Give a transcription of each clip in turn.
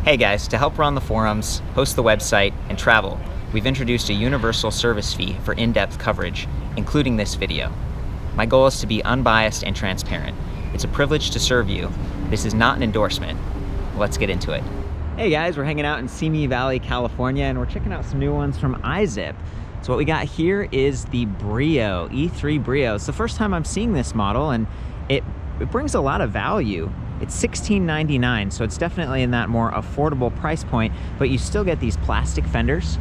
Hey guys, to help run the forums, host the website, and travel, we've introduced a universal service fee for in-depth coverage, including this video. My goal is to be unbiased and transparent. It's a privilege to serve you. This is not an endorsement. Let's get into it. Hey guys, we're hanging out in Simi Valley, California, and we're checking out some new ones from IZIP. So what we got here is the Brio, E3 Brio. It's the first time I'm seeing this model, and it brings a lot of value. It's $16.99, so it's definitely in that more affordable price point, but you still get these plastic fenders.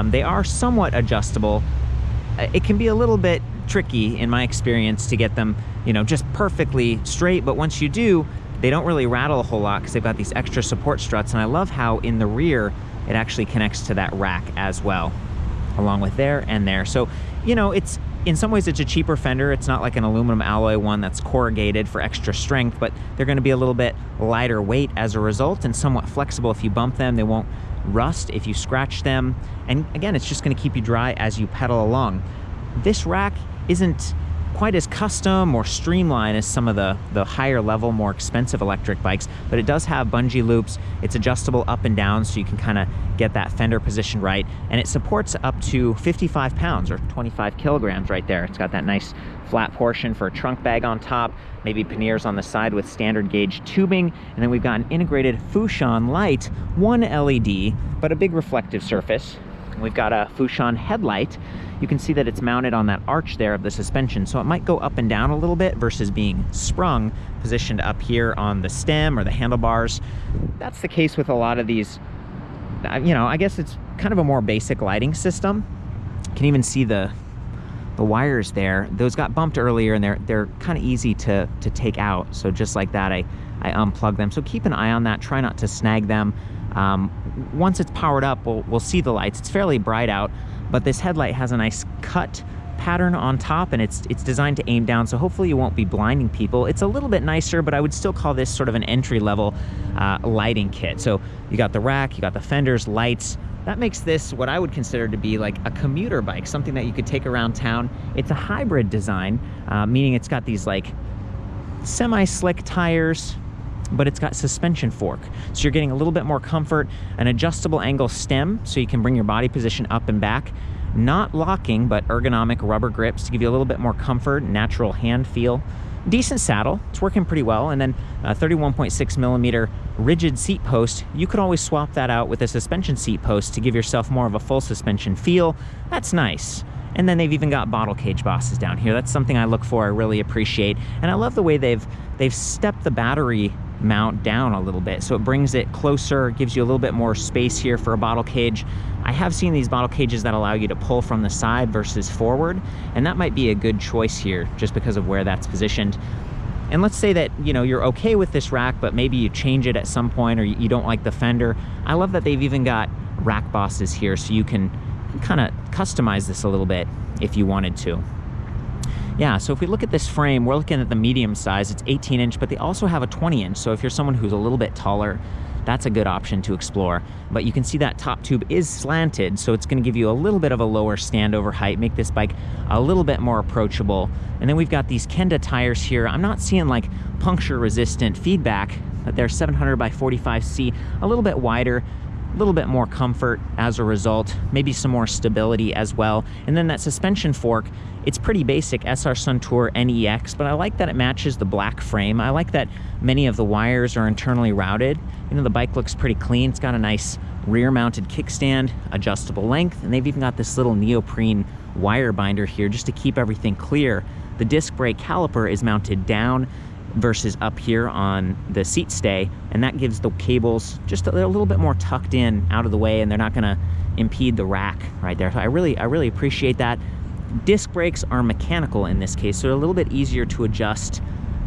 They are somewhat adjustable. It can be a little bit tricky, in my experience, to get them, just perfectly straight, but once you do, they don't really rattle a whole lot because they've got these extra support struts, and I love how in the rear it actually connects to that rack as well, along with there and there. So, it's in some ways it's a cheaper fender. It's not like an aluminum alloy one that's corrugated for extra strength, but they're going to be a little bit lighter weight as a result and somewhat flexible. If you bump them, they won't rust if you scratch them. And again, it's just going to keep you dry as you pedal along. This rack isn't quite as custom or streamlined as some of the higher level, more expensive electric bikes, but it does have bungee loops. It's adjustable up and down, so you can kind of get that fender position right, and it supports up to 55 pounds or 25 kilograms right there. It's got that nice flat portion for a trunk bag on top, maybe panniers on the side with standard gauge tubing, and then we've got an integrated Fushan light, one LED, but a big reflective surface. We've got a Fushan headlight. You can see that it's mounted on that arch there of the suspension, so it might go up and down a little bit versus being sprung, positioned up here on the stem or the handlebars. That's the case with a lot of these. I guess it's kind of a more basic lighting system. You can even see the wires there. Those got bumped earlier, and they're kind of easy to take out. So just like that, I unplug them. So keep an eye on that. Try not to snag them. Once it's powered up, we'll see the lights. It's fairly bright out, but this headlight has a nice cut pattern on top, and it's designed to aim down, so hopefully you won't be blinding people. It's a little bit nicer, but I would still call this sort of an entry-level lighting kit. So you got the rack, you got the fenders, lights. That makes this what I would consider to be like a commuter bike, something that you could take around town. It's a hybrid design, meaning it's got these like semi-slick tires, but it's got suspension fork, so you're getting a little bit more comfort, an adjustable angle stem so you can bring your body position up and back, not locking, but ergonomic rubber grips to give you a little bit more comfort, natural hand feel, decent saddle, it's working pretty well, and then a 31.6 millimeter rigid seat post. You could always swap that out with a suspension seat post to give yourself more of a full suspension feel. That's nice. And then they've even got bottle cage bosses down here. That's something I look for, I really appreciate. And I love the way they've stepped the battery mount down a little bit, so it brings it closer, gives you a little bit more space here for a bottle cage. I have seen these bottle cages that allow you to pull from the side versus forward, and that might be a good choice here just because of where that's positioned. And let's say that you're okay with this rack, but maybe you change it at some point, or you don't like the fender. I love that they've even got rack bosses here, so you can kind of customize this a little bit if you wanted to. Yeah, so if we look at this frame, we're looking at the medium size. It's 18-inch, but they also have a 20-inch. So if you're someone who's a little bit taller, that's a good option to explore. But you can see that top tube is slanted, so it's going to give you a little bit of a lower standover height, make this bike a little bit more approachable. And then we've got these Kenda tires here. I'm not seeing like puncture-resistant feedback, but they're 700 by 45C, a little bit wider, a little bit more comfort as a result, maybe some more stability as well. And then that suspension fork, it's pretty basic, SR Suntour NEX, but I like that it matches the black frame. I like that many of the wires are internally routed. The bike looks pretty clean. It's got a nice rear-mounted kickstand, adjustable length, and they've even got this little neoprene wire binder here just to keep everything clear. The disc brake caliper is mounted down versus up here on the seat stay, and that gives the cables just a little bit more tucked in out of the way, and they're not going to impede the rack right there. So I really appreciate that. Disc brakes are mechanical in this case, so they're a little bit easier to adjust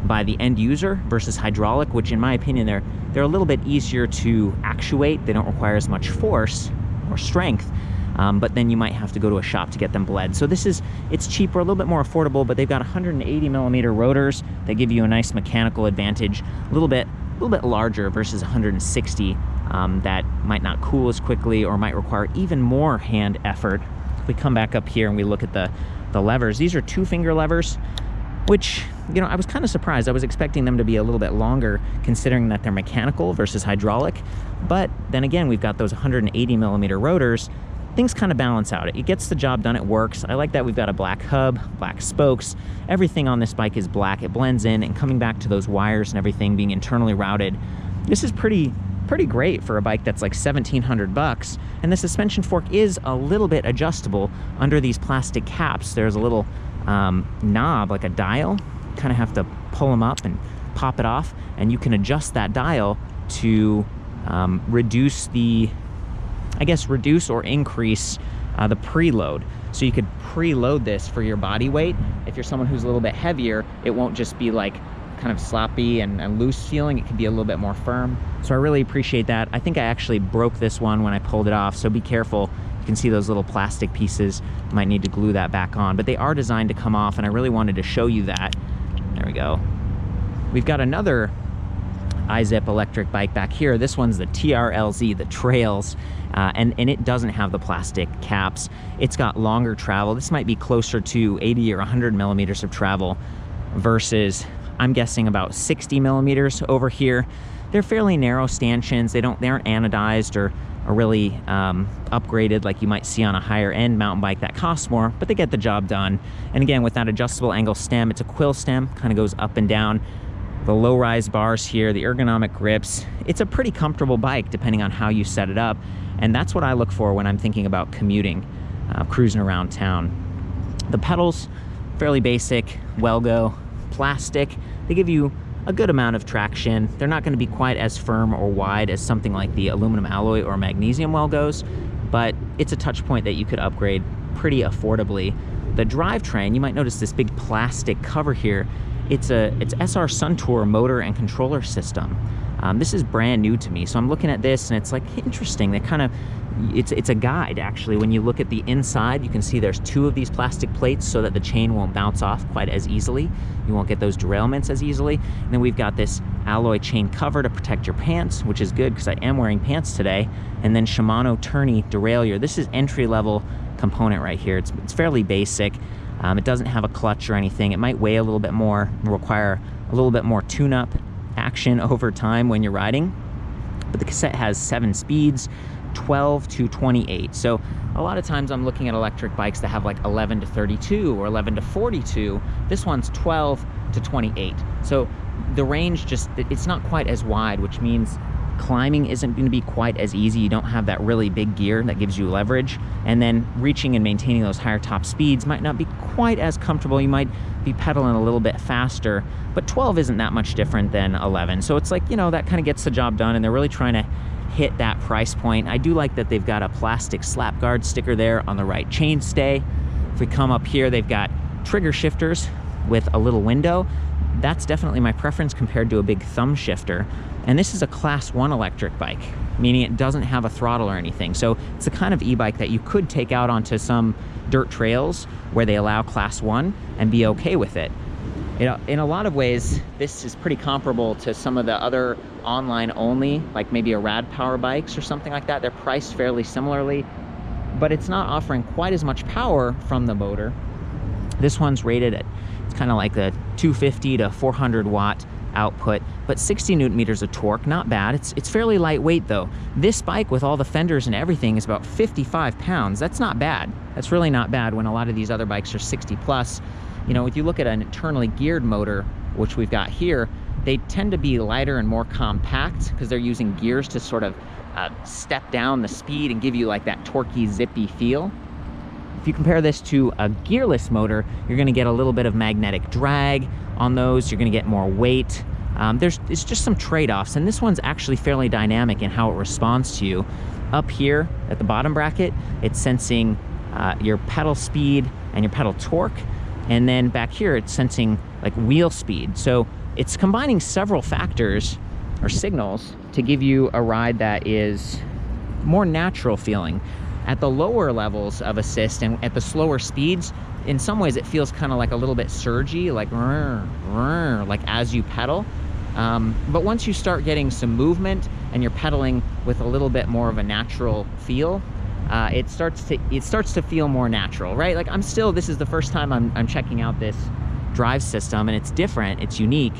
by the end user versus hydraulic, which in my opinion they're a little bit easier to actuate. They don't require as much force or strength, but then you might have to go to a shop to get them bled. So it's cheaper, a little bit more affordable, but they've got 180 millimeter rotors that give you a nice mechanical advantage, a little bit larger versus 160 that might not cool as quickly or might require even more hand effort. If we come back up here and we look at the levers, these are 2-finger levers, which you know, I was kind of surprised. I was expecting them to be a little bit longer, considering that they're mechanical versus hydraulic. But then again, we've got those 180 millimeter rotors. Things kind of balance out. It gets the job done, it works. I like that we've got a black hub, black spokes. Everything on this bike is black. It blends in, and coming back to those wires and everything being internally routed, this is pretty great for a bike that's like $1,700 bucks. And the suspension fork is a little bit adjustable under these plastic caps. There's a little knob, like a dial. You kind of have to pull them up and pop it off, and you can adjust that dial to reduce or increase the preload. So you could preload this for your body weight. If you're someone who's a little bit heavier, it won't just be like kind of sloppy and loose feeling. It could be a little bit more firm. So I really appreciate that. I think I actually broke this one when I pulled it off, so be careful. You can see those little plastic pieces. You might need to glue that back on, but they are designed to come off, and I really wanted to show you that. There we go. We've got another IZIP electric bike back here. This one's the TRLZ, the Trails, and it doesn't have the plastic caps. It's got longer travel. This might be closer to 80 or 100 millimeters of travel versus, I'm guessing, about 60 millimeters over here. They're fairly narrow stanchions. They aren't anodized or really upgraded like you might see on a higher end mountain bike that costs more, but they get the job done. And again, with that adjustable angle stem, it's a quill stem, kind of goes up and down. The low rise bars here, the ergonomic grips. It's a pretty comfortable bike depending on how you set it up. And that's what I look for when I'm thinking about commuting, cruising around town. The pedals, fairly basic, Welgo, plastic. They give you a good amount of traction. They're not going to be quite as firm or wide as something like the aluminum alloy or magnesium Welgos, but it's a touch point that you could upgrade pretty affordably. The drivetrain, you might notice this big plastic cover here. It's SR Suntour motor and controller system. This is brand new to me, so I'm looking at this and it's like interesting. They kind of, it's a guide actually. When you look at the inside, you can see there's 2 of these plastic plates so that the chain won't bounce off quite as easily. You won't get those derailments as easily. And then we've got this alloy chain cover to protect your pants, which is good because I am wearing pants today. And then Shimano tourney derailleur. This is entry-level component right here. It's fairly basic. It doesn't have a clutch or anything. It might weigh a little bit more and require a little bit more tune-up action over time when you're riding. But the cassette has 7 speeds, 12 to 28. So a lot of times I'm looking at electric bikes that have like 11 to 32 or 11 to 42. This one's 12 to 28. So the range it's not quite as wide, which means climbing isn't going to be quite as easy. You don't have that really big gear that gives you leverage, and then reaching and maintaining those higher top speeds might not be quite as comfortable. You might be pedaling a little bit faster, but 12 isn't that much different than 11. So it's like, you know, that kind of gets the job done, and they're really trying to hit that price point. I do like that they've got a plastic slap guard sticker there on the right chainstay. If we come up here, they've got trigger shifters with a little window. That's definitely my preference compared to a big thumb shifter. And this is a class 1 electric bike, meaning it doesn't have a throttle or anything. So it's the kind of e-bike that you could take out onto some dirt trails where they allow class 1 and be okay with it. In a lot of ways, this is pretty comparable to some of the other online only, like maybe a Rad Power bikes or something like that. They're priced fairly similarly, but it's not offering quite as much power from the motor. This one's rated at, it's kind of like a 250 to 400 watt output, but 60 newton meters of torque. Not bad. It's fairly lightweight though. This bike with all the fenders and everything is about 55 pounds. That's not bad. That's really not bad when a lot of these other bikes are 60 plus. You know, if you look at an internally geared motor, which we've got here, they tend to be lighter and more compact because they're using gears to sort of step down the speed and give you like that torquey, zippy feel. If you compare this to a gearless motor, you're going to get a little bit of magnetic drag on those. You're going to get more weight. It's just some trade-offs, and this one's actually fairly dynamic in how it responds to you. Up here at the bottom bracket, it's sensing your pedal speed and your pedal torque, and then back here it's sensing like wheel speed. So it's combining several factors or signals to give you a ride that is more natural feeling. At the lower levels of assist and at the slower speeds, in some ways it feels kind of like a little bit surgy, like as you pedal. But once you start getting some movement and you're pedaling with a little bit more of a natural feel, it starts to feel more natural, right? Like this is the first time I'm checking out this drive system, and it's different, it's unique,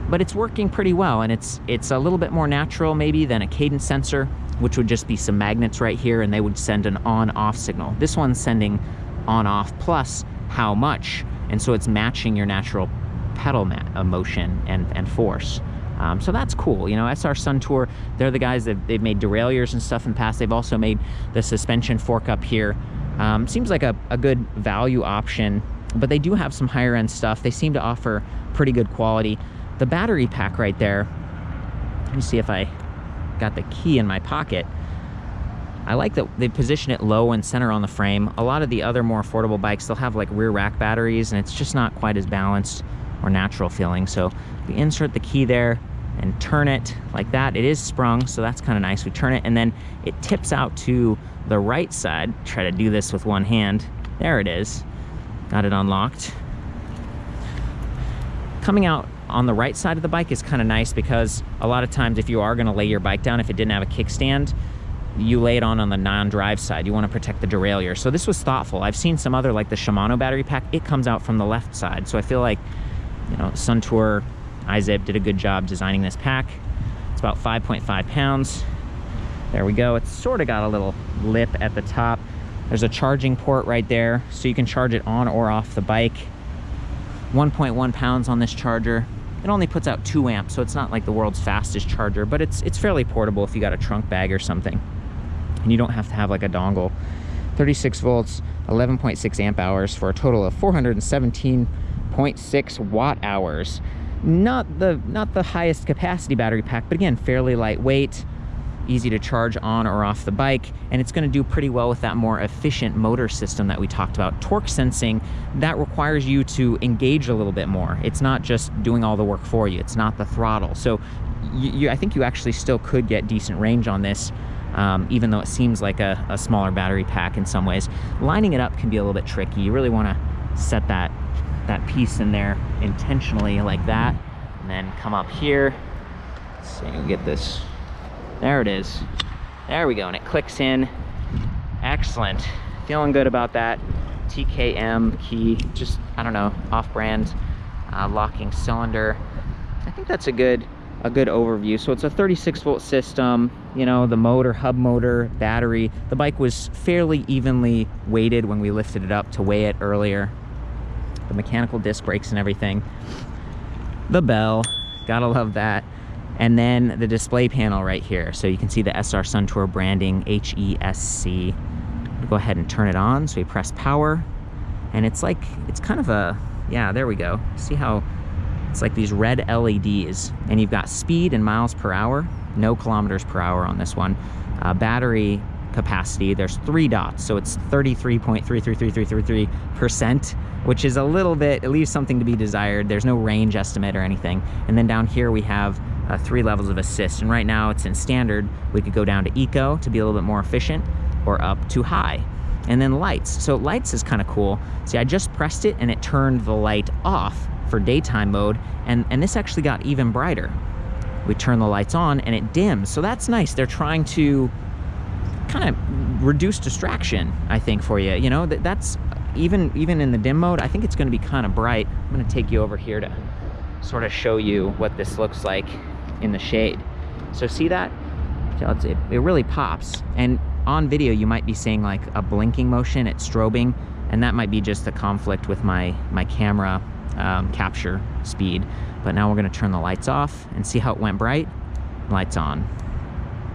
but it's working pretty well, and it's a little bit more natural maybe than a cadence sensor, which would just be some magnets right here and they would send an on-off signal. This one's sending on-off plus how much, and so it's matching your natural pedal motion and force. So that's cool. You know, SR Suntour, they're the guys that they've made derailleurs and stuff in the past. They've also made the suspension fork up here. Seems like a good value option, but they do have some higher end stuff. They seem to offer pretty good quality. The battery pack right there, let me see if I got the key in my pocket. I like that they position it low and center on the frame. A lot of the other more affordable bikes, they'll have like rear rack batteries, and it's just not quite as balanced or natural feeling. So we insert the key there and turn it like that. It is sprung, so that's kind of nice. We turn it and then it tips out to the right side. Try to do this with one hand. There it is. Got it unlocked. Coming out on the right side of the bike is kind of nice, because a lot of times if you are going to lay your bike down, if it didn't have a kickstand, you lay it on the non-drive side. You want to protect the derailleur. So this was thoughtful. I've seen some other, like the Shimano battery pack, it comes out from the left side. So I feel like, you know, Suntour, IZIP did a good job designing this pack. It's about 5.5 pounds. There we go. It's sort of got a little lip at the top. There's a charging port right there, so you can charge it on or off the bike. 1.1 pounds on this charger. It only puts out 2 amps, so it's not like the world's fastest charger, but it's fairly portable if you got a trunk bag or something. And you don't have to have like a dongle. 36 volts, 11.6 amp hours for a total of 417.6 watt hours. Not the highest capacity battery pack, but again, fairly lightweight, easy to charge on or off the bike, and it's going to do pretty well with that more efficient motor system that we talked about. Torque sensing, that requires you to engage a little bit more. It's not just doing all the work for you. It's not the throttle. So I think you actually still could get decent range on this, even though it seems like a smaller battery pack in some ways. Lining it up can be a little bit tricky. You really want to set that piece in there intentionally like that, and then come up here. Let's see, we'll get this. There it is. There we go, and it clicks in. Excellent. Feeling good about that. TKM key, just, I don't know, off-brand locking cylinder. I think that's a good overview. So it's a 36 volt system, you know, the motor, hub motor, battery. The bike was fairly evenly weighted when we lifted it up to weigh it earlier. The mechanical disc brakes and everything. The bell, gotta love that. And then the display panel right here. So you can see the SR Suntour branding, HESC. We'll go ahead and turn it on. So we press power, and it's kind of a, yeah, there we go. See how it's like these red LEDs, and you've got speed in miles per hour, no kilometers per hour on this one. Battery capacity, there's 3 dots, so it's 33.33333%, which is a little bit, it leaves something to be desired. There's no range estimate or anything. And then down here we have 3 levels of assist, and right now it's in standard. We could go down to eco to be a little bit more efficient, or up to high. And then lights. So lights is kind of cool. See, I just pressed it and it turned the light off for daytime mode, and this actually got even brighter. We turn the lights on and it dims, so that's nice. They're trying to kind of reduce distraction, I think, for you. You know, that's even in the dim mode, I think it's going to be kind of bright. I'm going to take you over here to sort of show you what this looks like in the shade. So see that? It really pops, and on video you might be seeing like a blinking motion, it's strobing, and that might be just a conflict with my camera capture speed. But now we're going to turn the lights off and see how it went bright. Lights on,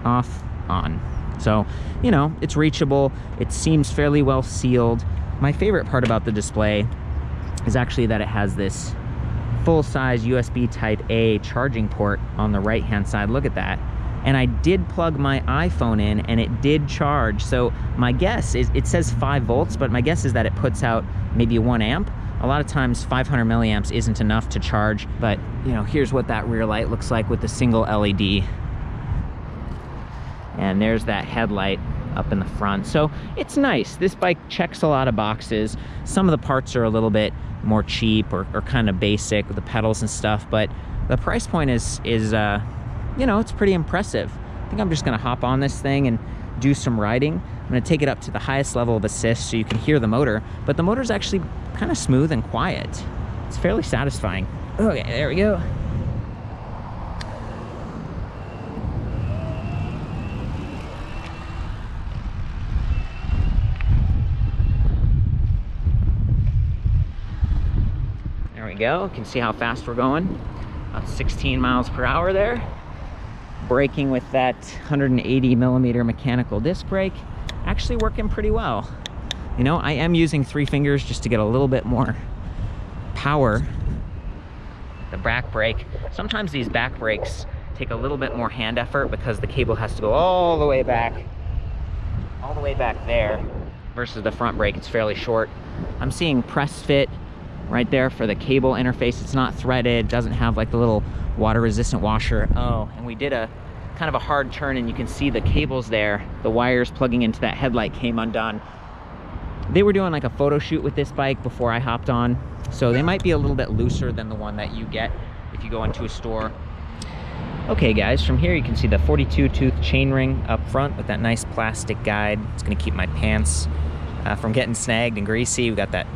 off, on. So, you know, it's reachable. It seems fairly well sealed. My favorite part about the display is actually that it has this full-size USB Type A charging port on the right-hand side. Look at that. And I did plug my iPhone in and it did charge. So my guess is, it says 5 volts, but my guess is that it puts out maybe 1 amp. A lot of times 500 milliamps isn't enough to charge, but you know, here's what that rear light looks like with the single LED. And there's that headlight up in the front. So it's nice. This bike checks a lot of boxes. Some of the parts are a little bit more cheap or kind of basic with the pedals and stuff, but the price point is you know, it's pretty impressive. I think I'm just gonna hop on this thing and do some riding. I'm gonna take it up to the highest level of assist so you can hear the motor, but the motor's actually kind of smooth and quiet. It's fairly satisfying. Okay, there we go. There we go. You can see how fast we're going. About 16 miles per hour there. Braking with that 180 millimeter mechanical disc brake. Actually working pretty well. You know, I am using 3 fingers just to get a little bit more power. The back brake. Sometimes these back brakes take a little bit more hand effort because the cable has to go all the way back there, versus the front brake. It's fairly short. I'm seeing press fit right there for the cable interface. It's not threaded, doesn't have like the little water resistant washer. Oh, and we did a kind of a hard turn, and you can see the cables there, the wires plugging into that headlight came undone. They were doing like a photo shoot with this bike before I hopped on, so they might be a little bit looser than the one that you get if you go into a store. Okay guys, from here you can see the 42 tooth chainring up front with that nice plastic guide. It's going to keep my pants from getting snagged and greasy. We've got that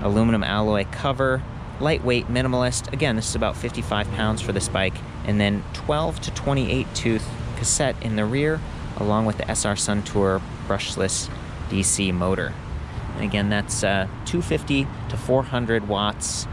aluminum alloy cover, lightweight, minimalist. Again, this is about 55 pounds for this bike. And then 12 to 28 tooth cassette in the rear, along with the SR Suntour brushless DC motor. And again, that's 250 to 400 watts,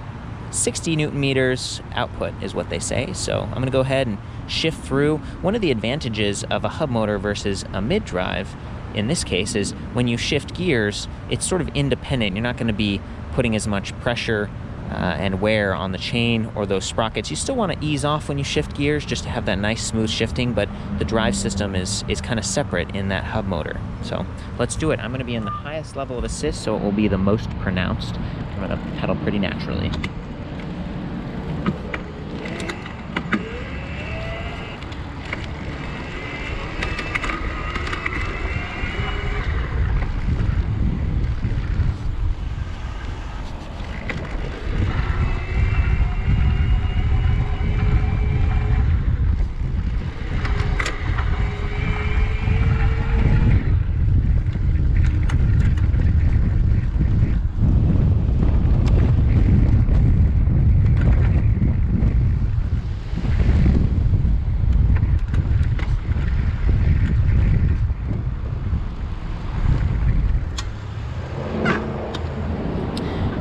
60 Newton meters output is what they say. So I'm gonna go ahead and shift through. One of the advantages of a hub motor versus a mid-drive in this case is when you shift gears, it's sort of independent. You're not gonna be putting as much pressure and wear on the chain or those sprockets. You still want to ease off when you shift gears just to have that nice smooth shifting, but the drive system is kind of separate in that hub motor. So let's do it. I'm going to be in the highest level of assist, so it will be the most pronounced. I'm going to pedal pretty naturally.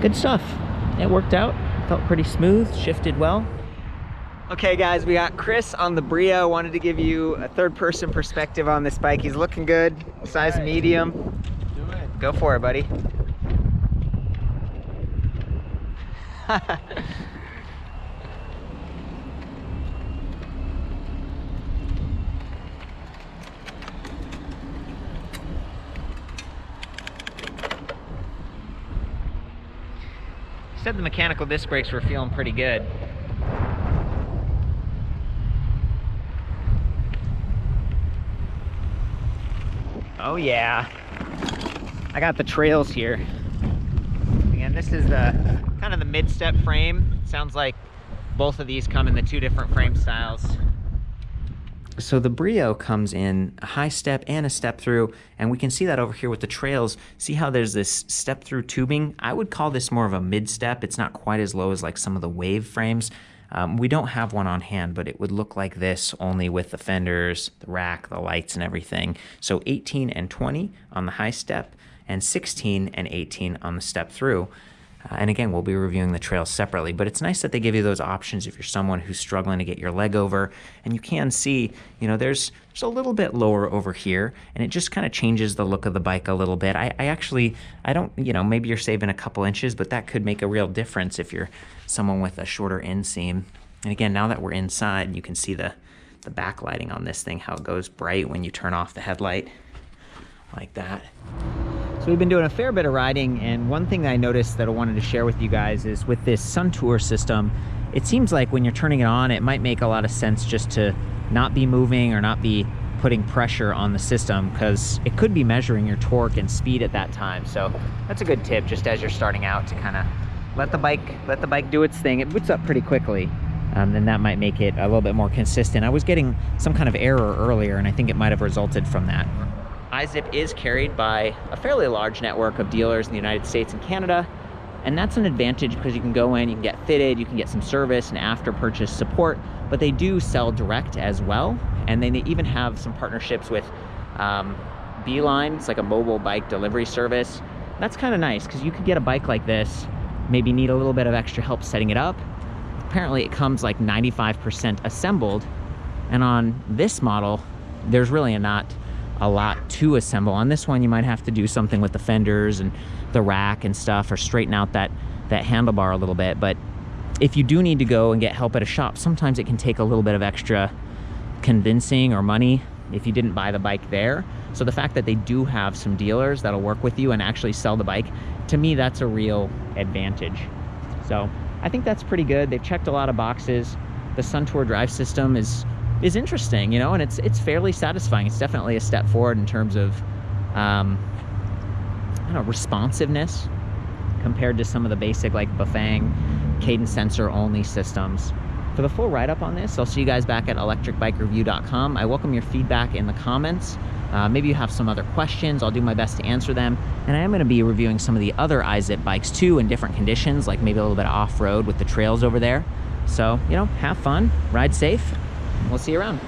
Good stuff. It worked out. Felt pretty smooth, shifted well. Okay guys, we got Chris on the Brio. Wanted to give you a third-person perspective on this bike. He's looking good, size medium. Do it. Go for it, buddy. Said the mechanical disc brakes were feeling pretty good. Oh yeah, I got the trails here. Again, this is the kind of the mid-step frame. Sounds like both of these come in the 2 different frame styles. So the Brio comes in a high step and a step through, and we can see that over here with the trails. See how there's this step through tubing? I would call this more of a mid step. It's not quite as low as like some of the Wave frames. We don't have one on hand, but it would look like this only with the fenders, the rack, the lights and everything. So 18 and 20 on the high step and 16 and 18 on the step through. And again, we'll be reviewing the trails separately, but it's nice that they give you those options if you're someone who's struggling to get your leg over. And you can see, you know, there's a little bit lower over here, and it just kind of changes the look of the bike a little bit. I don't, you know, maybe you're saving a couple inches, but that could make a real difference if you're someone with a shorter inseam. And again, now that we're inside, you can see the backlighting on this thing, how it goes bright when you turn off the headlight like that. So we've been doing a fair bit of riding, and one thing that I noticed that I wanted to share with you guys is with this Suntour system, it seems like when you're turning it on, it might make a lot of sense just to not be moving or not be putting pressure on the system, because it could be measuring your torque and speed at that time. So that's a good tip just as you're starting out, to kind of let the bike do its thing. It boots up pretty quickly. Then that might make it a little bit more consistent. I was getting some kind of error earlier, and I think it might have resulted from that. IZIP is carried by a fairly large network of dealers in the United States and Canada. And that's an advantage because you can go in, you can get fitted, you can get some service and after purchase support, but they do sell direct as well. And then they even have some partnerships with Beeline. It's like a mobile bike delivery service. That's kind of nice because you could get a bike like this, maybe need a little bit of extra help setting it up. Apparently it comes like 95% assembled. And on this model, there's really not a lot to assemble. On this one, you might have to do something with the fenders and the rack and stuff, or straighten out that handlebar a little bit. But if you do need to go and get help at a shop, sometimes it can take a little bit of extra convincing or money if you didn't buy the bike there. So the fact that they do have some dealers that'll work with you and actually sell the bike, to me, that's a real advantage. So I think that's pretty good. They've checked a lot of boxes. The Suntour drive system is interesting, you know, and it's fairly satisfying. It's definitely a step forward in terms of I don't know, responsiveness compared to some of the basic like Bafang cadence sensor only systems. For the full write-up on this, I'll see you guys back at ElectricBikeReview.com. I welcome your feedback in the comments. Maybe you have some other questions. I'll do my best to answer them. And I am going to be reviewing some of the other IZIP bikes too in different conditions, like maybe a little bit of off-road with the trails over there. So, you know, have fun, ride safe, and we'll see you around.